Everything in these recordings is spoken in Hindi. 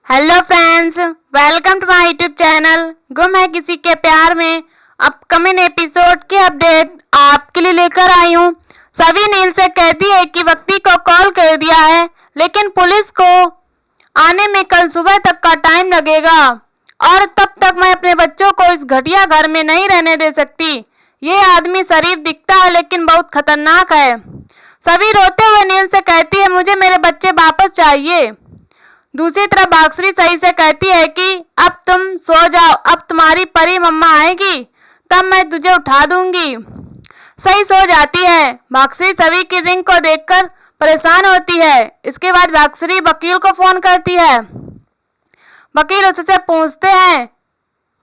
Hello friends, welcome to my YouTube channel गुम है किसी के प्यार में। अपकमिंग एपिसोड के अपडेट आपके लिए लेकर आई हूँ। सभी नील से कहती है कि व्यक्ति को कॉल कर दिया है, लेकिन पुलिस को आने में कल सुबह तक का टाइम लगेगा और तब तक मैं अपने बच्चों को इस घटिया घर में नहीं रहने दे सकती। ये आदमी शरीफ दिखता है लेकिन बहुत खतरनाक है। सभी रोते हुए नील से कहती है मुझे मेरे बच्चे वापस चाहिए। दूसरी तरफ भाग्यश्री सही से कहती है कि अब तुम सो जाओ, अब तुम्हारी परी मम्मा आएगी तब मैं तुझे उठा दूंगी। सही सो जाती है। भाग्यश्री सभी की रिंग को देखकर परेशान होती है। इसके बाद भाग्यश्री वकील को फोन करती है। वकील उससे पूछते हैं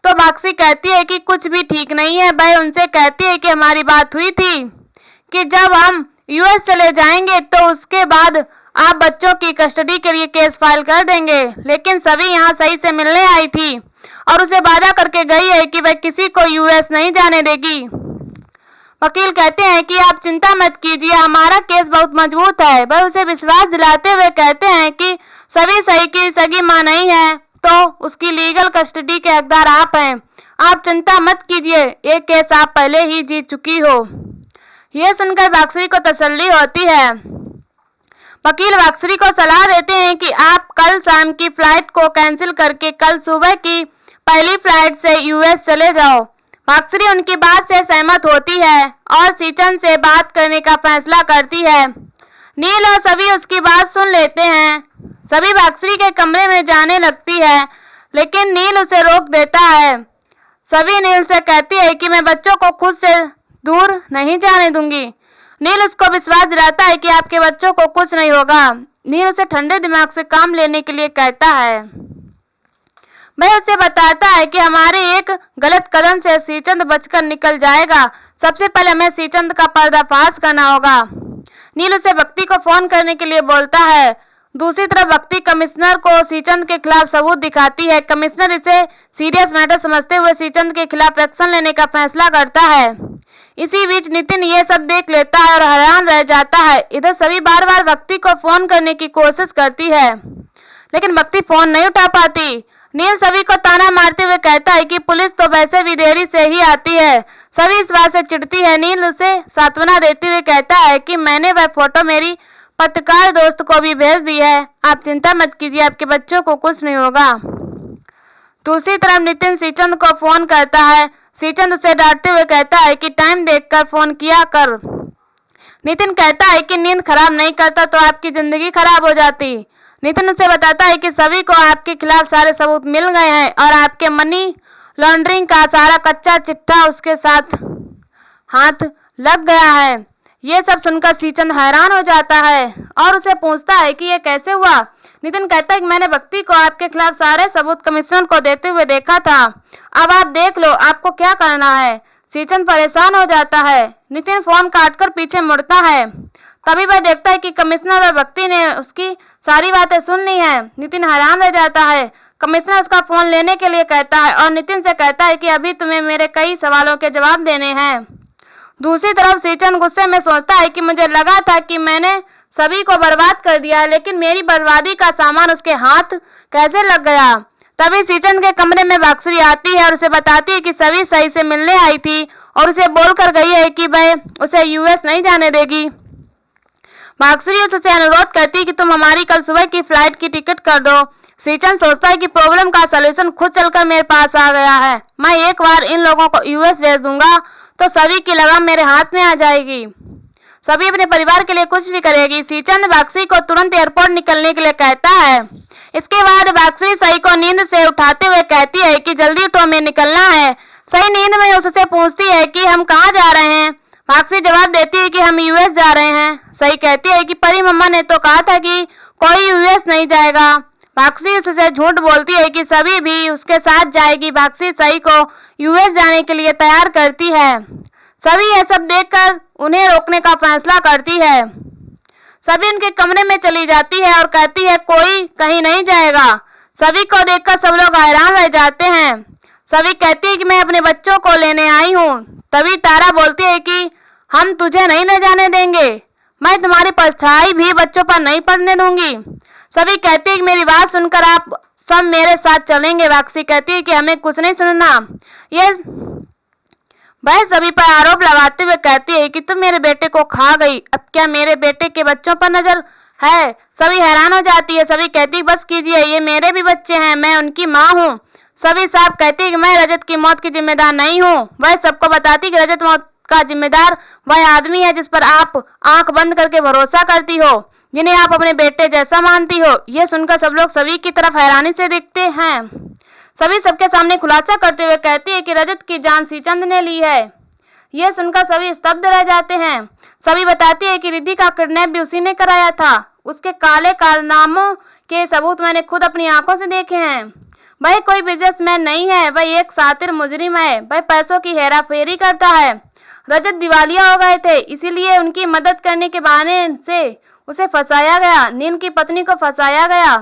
तो भाग्यश्री कहती है कि कुछ भी ठीक नहीं है। वह उनसे कहती है कि हमारी बात हुई थी कि जब हम यूएस चले जाएंगे तो उसके बाद आप बच्चों की कस्टडी के लिए केस फाइल कर देंगे, लेकिन सभी यहाँ सही से मिलने आई थी और उसे वादा करके गई है कि वह किसी को यूएस नहीं जाने देगी। वकील कहते हैं कि आप चिंता मत कीजिए, हमारा केस बहुत मजबूत है। वह उसे विश्वास दिलाते हुए कहते हैं कि सभी सही की सगी मां नहीं है तो उसकी लीगल कस्टडी के हकदार आप हैं। आप चिंता मत कीजिए, ये केस आप पहले ही जीत चुकी हो। यह सुनकर भाग्यश्री को तसल्ली होती है। वकील भाग्यश्री को सलाह देते हैं कि आप कल शाम की फ्लाइट को कैंसिल करके कल सुबह की पहली फ्लाइट से यूएस चले जाओ। भाग्यश्री उनकी बात से सहमत होती है और सीचन से बात करने का फैसला करती है। नील और सभी उसकी बात सुन लेते हैं। सभी भाग्यश्री के कमरे में जाने लगती है, लेकिन नील उसे रोक देता है। सभी नील से कहती है कि मैं बच्चों को खुद से दूर नहीं जाने दूंगी। नील उसको विश्वास दिलाता है कि आपके बच्चों को कुछ नहीं होगा। नील उसे ठंडे दिमाग से काम लेने के लिए कहता है। वह उसे बताता है कि हमारे एक गलत कदम से श्रीचंद बचकर निकल जाएगा। सबसे पहले हमें श्रीचंद का पर्दाफाश करना होगा। नील उसे भक्ति को फोन करने के लिए बोलता है। दूसरी तरफ भक्ति कमिश्नर को श्रीचंद के खिलाफ सबूत दिखाती है। कमिश्नर इसे सीरियस मैटर समझते हुए श्रीचंद के खिलाफ एक्शन लेने का फैसला करता है। इसी बीच नितिन ये सब देख लेता है और हैरान रह जाता है। इधर सभी बार बार भक्ति को फोन करने की कोशिश करती है, लेकिन भक्ति फोन नहीं उठा पाती। नील सभी को ताना मारते हुए कहता है कि पुलिस तो वैसे भी देरी से ही आती है। सभी इस बात से चिढ़ती है। नील उसे सांत्वना देते हुए कहता है कि मैंने वह फोटो मेरी पत्रकार दोस्त को भी भेज दी है। आप चिंता मत कीजिए, आपके बच्चों को कुछ नहीं होगा। दूसरी तरफ नितिन श्रीचंद को फोन करता है। श्रीचंद उसे डांटते हुए कहता है कि टाइम देखकर फोन किया कर। नितिन कहता है कि नींद खराब नहीं करता तो आपकी जिंदगी खराब हो जाती। नितिन उसे बताता है कि सभी को आपके खिलाफ सारे सबूत मिल गए हैं और आपके मनी लॉन्ड्रिंग का सारा कच्चा चिट्ठा उसके साथ हाथ लग गया है। ये सब सुनकर श्रीचंद हैरान हो जाता है और उसे पूछता है कि ये कैसे हुआ। नितिन कहता है कि मैंने भक्ति को आपके खिलाफ सारे सबूत कमिश्नर को देते हुए देखा था। अब आप देख लो आपको क्या करना है। श्रीचंद परेशान हो जाता है। नितिन फोन काटकर पीछे मुड़ता है। तभी वह देखता है कि कमिश्नर और भक्ति ने उसकी सारी बातें सुन ली है। नितिन हैरान रह जाता है। कमिश्नर उसका फोन लेने के लिए कहता है और नितिन से कहता है कि अभी तुम्हें मेरे कई सवालों के जवाब देने हैं। दूसरी तरफ श्रीचंद गुस्से में सोचता है कि मुझे लगा था कि मैंने सभी को बर्बाद कर दिया है, लेकिन मेरी बर्बादी का सामान उसके हाथ कैसे लग गया। तभी श्रीचंद के कमरे में भाग्यश्री आती है और उसे बताती है कि सभी सही से मिलने आई थी और उसे बोलकर गई है कि वह उसे यूएस नहीं जाने देगी। भाग्यश्री उससे अनुरोध करती है कि तुम हमारी कल सुबह की फ्लाइट की टिकट कर दो। श्रीचंद सोचता है कि प्रॉब्लम का सलूशन खुद चलकर मेरे पास आ गया है। मैं एक बार इन लोगों को यूएस भेज दूंगा तो सभी की लगाम मेरे हाथ में आ जाएगी। सभी अपने परिवार के लिए कुछ भी करेगी। श्रीचंद भाग्यश्री को तुरंत एयरपोर्ट निकलने के लिए कहता है। इसके बाद भाग्यश्री सही को नींद से उठाते हुए कहती है कि जल्दी उठो, हमें निकलना है। सही नींद में उससे पूछती है कि हम कहाँ जा रहे हैं। भाग्यश्री जवाब देती है कि हम यूएस जा रहे हैं। सही कहती है कि परी मम्मा ने तो कहा था कि कोई यूएस नहीं जाएगा। भाग्यश्री उससे झूठ बोलती है कि सभी भी उसके साथ जाएगी। भाग्यश्री सही को यूएस जाने के लिए तैयार करती है। सभी यह सब देखकर उन्हें रोकने का फैसला करती है। सभी उनके कमरे में चली जाती है और कहती है कोई कहीं नहीं जाएगा। सभी को देखकर सब लोग हैरान रह जाते हैं। सभी कहती है कि मैं अपने बच्चों को लेने आई हूँ। तभी तारा बोलती है कि हम तुझे नहीं ले जाने देंगे, मैं तुम्हारी परछाई भी बच्चों पर नहीं पड़ने दूंगी। सभी कहते हैं कि मेरी बात सुनकर आप सब मेरे साथ चलेंगे। वाक्सी कहती है कि हमें कुछ नहीं सुनना। ये वह सभी पर आरोप लगाते हुए कहती है कि तुम मेरे बेटे को खा गई, अब क्या मेरे बेटे के बच्चों पर नजर है। सभी हैरान हो जाती है। सभी कहती बस कीजिए, ये मेरे भी बच्चे हैं, मैं उनकी माँ हूँ। सभी साफ कहती है कि मैं रजत की मौत की जिम्मेदार नहीं हूँ। वह सबको बताती कि रजत मौत का जिम्मेदार वह आदमी है जिस पर आप आंख बंद करके भरोसा करती हो, जिन्हें आप अपने बेटे जैसा मानती हो। यह सुनकर सब लोग सभी की तरफ हैरानी से देखते हैं। सभी सबके सामने खुलासा करते हुए कहती है कि रजत की जान सीचंद ने ली है। यह सुनकर सभी स्तब्ध रह जाते हैं। सभी बताती है कि रिद्धि का किडनैप भी उसी ने कराया था। उसके काले कारनामों के सबूत मैंने खुद अपनी आंखों से देखे हैं। वह कोई बिजनेसमैन नहीं है, वह एक शातिर मुजरिम है। वह पैसों की हेराफेरी करता है। रजत दिवालिया हो गए थे, इसीलिए उनकी मदद करने के बहाने से उसे फंसाया गया। नील की पत्नी को फंसाया गया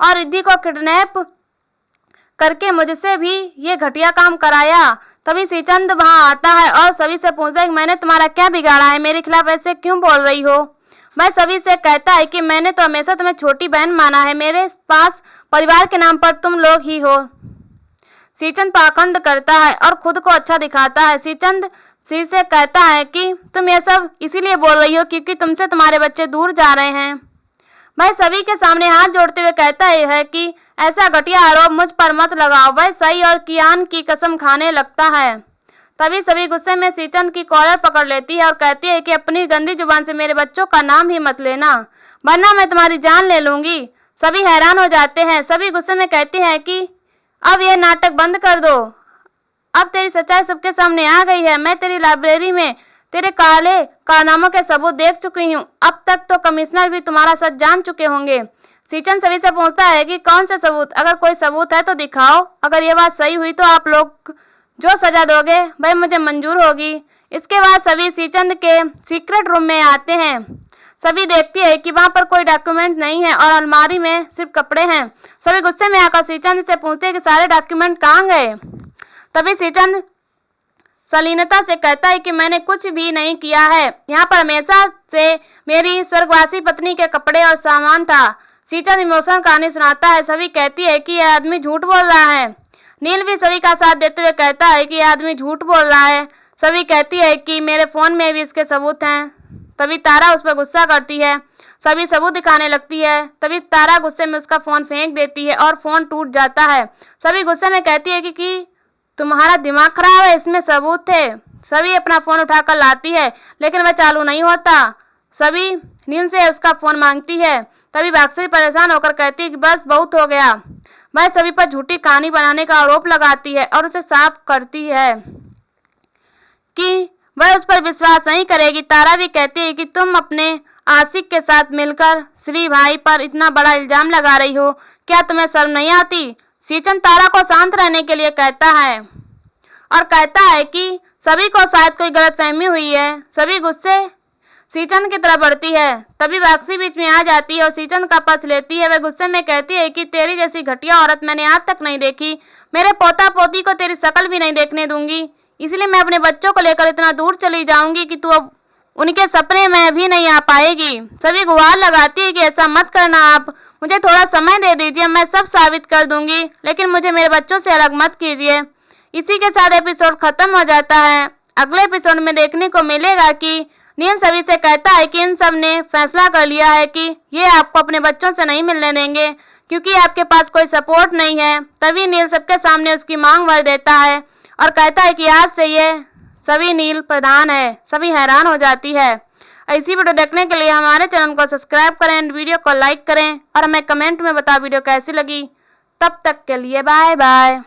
और रिद्धि को किडनैप करके मुझसे भी ये घटिया काम कराया। तभी सीचंद वहां आता है और सभी से पूछता है कि मैंने तुम्हारा क्या बिगाड़ा है, मेरे खिलाफ ऐसे क्यों बोल रही हो। मैं सभी से कहता है कि मैंने तो हमेशा तुम्हें छोटी बहन माना है, मेरे पास परिवार के नाम पर तुम लोग ही हो। सीचंद पाखंड करता है और खुद को अच्छा दिखाता है। सीचंद सी से कहता है कि तुम ये सब इसीलिए बोल रही हो क्योंकि तुमसे तुम्हारे बच्चे दूर जा रहे हैं। मैं सभी के सामने हाथ जोड़ते हुए कहता है कि ऐसा घटिया आरोप मुझ पर मत लगाओ। वह सही और कियान की कसम खाने लगता है। तभी सभी गुस्से में सीचंद की कॉलर पकड़ लेती है और कहती है कि अपनी गंदी जुबान से मेरे बच्चों का नाम ही मत लेना, वरना मैं तुम्हारी जान ले लूंगी। सभी हैरान हो जाते हैं। सभी गुस्से में कहती हैं कि अब यह नाटक बंद कर दो, अब तेरी सच्चाई सबके सामने आ गई है। मैं तेरी लाइब्रेरी में तेरे काले कारनामों के सबूत देख चुकी हूँ। अब तक तो कमिश्नर भी तुम्हारा सच जान चुके होंगे। सीचंद सभी से पूछता है कि कौन से सबूत, अगर कोई सबूत है तो दिखाओ। अगर ये बात सही हुई तो आप लोग जो सजा दोगे वह मुझे मंजूर होगी। इसके बाद सभी सीचंद के सीक्रेट रूम में आते हैं। सभी देखती है कि वहां पर कोई डॉक्यूमेंट नहीं है और अलमारी में सिर्फ कपड़े हैं। सभी गुस्से में आकर सीचंद से पूछते हैं कि सारे डॉक्यूमेंट कहाँ गए। तभी सीचंद सलीनता से कहता है कि मैंने कुछ भी नहीं किया है, यहाँ पर हमेशा से मेरी स्वर्गवासी पत्नी के कपड़े और सामान था। सीचंद इमोशनल कहानी सुनाता है। सभी कहती है कि यह आदमी झूठ बोल रहा है। नील भी सभी का साथ देते हुए कहता है कि यह आदमी झूठ बोल रहा है। सभी कहती है कि मेरे फोन में भी इसके सबूत हैं। तभी तारा उस पर गुस्सा करती है। सभी सबूत दिखाने लगती है। तभी तारा गुस्से में उसका फोन फेंक देती है और फोन टूट जाता है। सभी गुस्से में कहती है कि तुम्हारा दिमाग खराब है, इसमें सबूत थे। सभी अपना फोन उठाकर लाती है लेकिन वह चालू नहीं होता। सभी नील से उसका फोन मांगती है। तभी बाक्सी परेशान होकर कहती है कि बस बहुत हो गया। वह सभी पर झूठी कहानी बनाने का आरोप लगाती है और उसे साफ करती है कि वह उस पर विश्वास नहीं करेगी। तारा भी कहती है कि तुम अपने आशिक के साथ मिलकर श्री भाई पर इतना बड़ा इल्जाम लगा रही हो, क्या तुम्हें शर्म नहीं आती। सीचंद तारा को शांत रहने के लिए कहता है और कहता है कि सभी को शायद कोई गलतफहमी हुई है। सभी गुस्से सीचंद की तरफ बढ़ती है। तभी बाक्सी बीच में आ जाती है और सीचंद का पक्ष लेती है। वह गुस्से में कहती है कि तेरी जैसी घटिया औरत मैंने आज तक नहीं देखी। मेरे पोता पोती को तेरी शक्ल भी नहीं देखने दूंगी, इसलिए मैं अपने बच्चों को लेकर इतना दूर चली जाऊंगी कि तू अब उनके सपने में भी नहीं आ पाएगी। सभी गुहार लगाती है कि ऐसा मत करना, आप मुझे थोड़ा समय दे दीजिए, मैं सब साबित कर दूंगी, लेकिन मुझे मेरे बच्चों से अलग मत कीजिए। इसी के साथ एपिसोड खत्म हो जाता है। अगले एपिसोड में देखने को मिलेगा कि नील सभी से कहता है कि इन सब ने फैसला कर लिया है कि ये आपको अपने बच्चों से नहीं मिलने देंगे क्योंकि आपके पास कोई सपोर्ट नहीं है। तभी नील सबके सामने उसकी मांग भर देता है और कहता है कि आज से ये सभी नील प्रधान है। सभी हैरान हो जाती है। ऐसी वीडियो देखने के लिए हमारे चैनल को सब्सक्राइब करें, वीडियो को लाइक करें और हमें कमेंट में बताओ वीडियो कैसी लगी। तब तक के लिए बाय बाय।